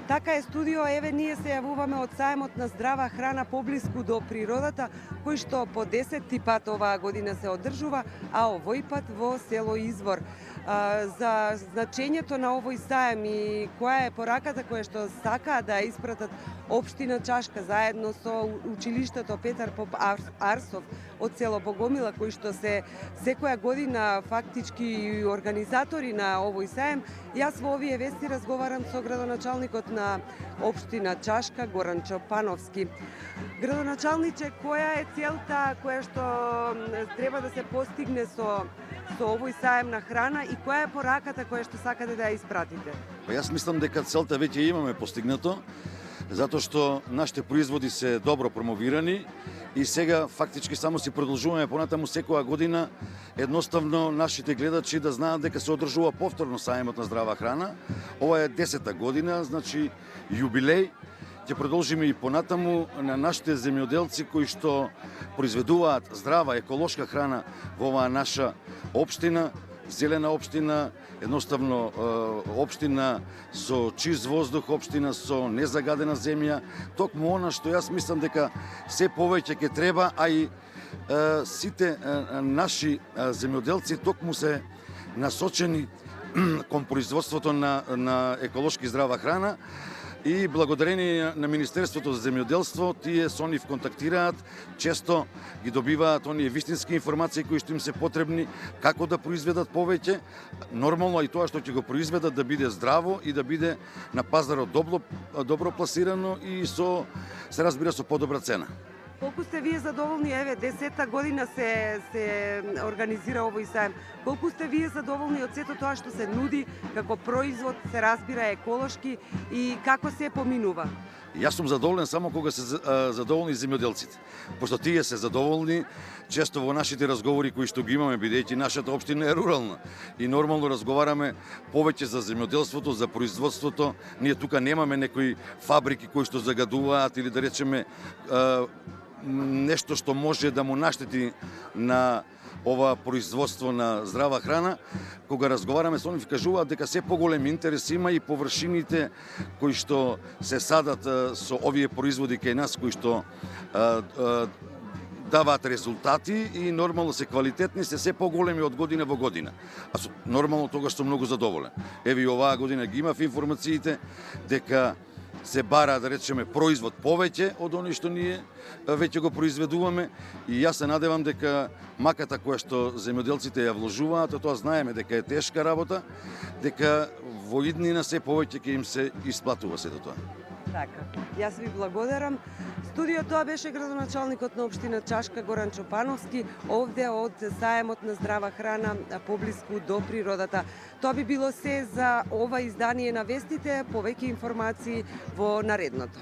Така е студио, еве ние се јавуваме од сајмот на здрава храна поблиску до природата, кој што по 10-ти пат оваа година се одржува, а овој пат во село Извор. За значењето на овој сајм и која е пораката која што сакаа да испратат општина Чашка заедно со училиштето Петар Поп Арсов од село Богомила, кои што се секоја година фактички организатори на овој сајм, јас во овие вести разговарам со градоначалникот на општина Чашка Горан Чопановски. Градоначалниче, која е целта која што треба да се постигне со овој сајм на храна и која е пораката која што сакате да ја испратите? Јас мислам дека целта веќе имаме постигнато, затоа што нашите производи се добро промовирани и сега фактички само си продолжуваме понатаму секоја година едноставно нашите гледачи да знаат дека се одржува повторно сајмот на здрава храна. Ова е 10-та година, значи јубилеј. Ќе продолжиме и понатаму на нашите земјоделци кои што произведуваат здрава еколошка храна во оваа наша општина, зелена општина, едноставно општина со чист воздух, општина со незагадена земја, токму она што јас мислам дека се повеќе ќе треба, а и сите наши земјоделци токму се насочени кон производството на еколошки здрава храна. И благодарение на Министерството за земјоделство, тие со нив контактираат, често ги добиваат оние вистински информации кои што им се потребни, како да произведат повеќе, нормално и тоа што ќе го произведат да биде здраво и да биде на пазарот добро пласирано и се разбира со подобра цена. Колку сте вие задоволни, еве 10-та година се организира овој сајм. Колку сте вие задоволни од сето тоа што се нуди како производ, се разбира еколошки и како се поминува? Јас сум задоволен само кога се задоволни земјоделците. Пошто тие се задоволни, често во нашите разговори кои што ги имаме, бидејќи нашата општина е рурална и нормално разговараме повеќе за земјоделството, за производството. Ние тука немаме некои фабрики кои што загадуваат или да речеме нешто што може да му наштети на ова производство на здрава храна. Кога разговараме со нив, кажуваат дека се поголем интерес има и површините кои што се садат со овие производи кај нас, кои што даваат резултати и нормално се квалитетни, се поголеми од година во година. Нормално тогаш сум многу задоволен. Еве и оваа година ги имав информациите дека се бара, да речеме, производ повеќе од оној што ние веќе го произведуваме и јас се надевам дека маката која што земјоделците ја вложуваат, тоа знаеме дека е тешка работа, дека во иднина се повеќе ќе им се исплатува сето тоа. Така, јас ви благодарам. Студио тоа беше градоначалникот на општина Чашка Горан Чопановски, овде од сајмот на здрава храна поблиску до природата. Тоа би било се за ова издание на вестите, повеќе информации во наредното.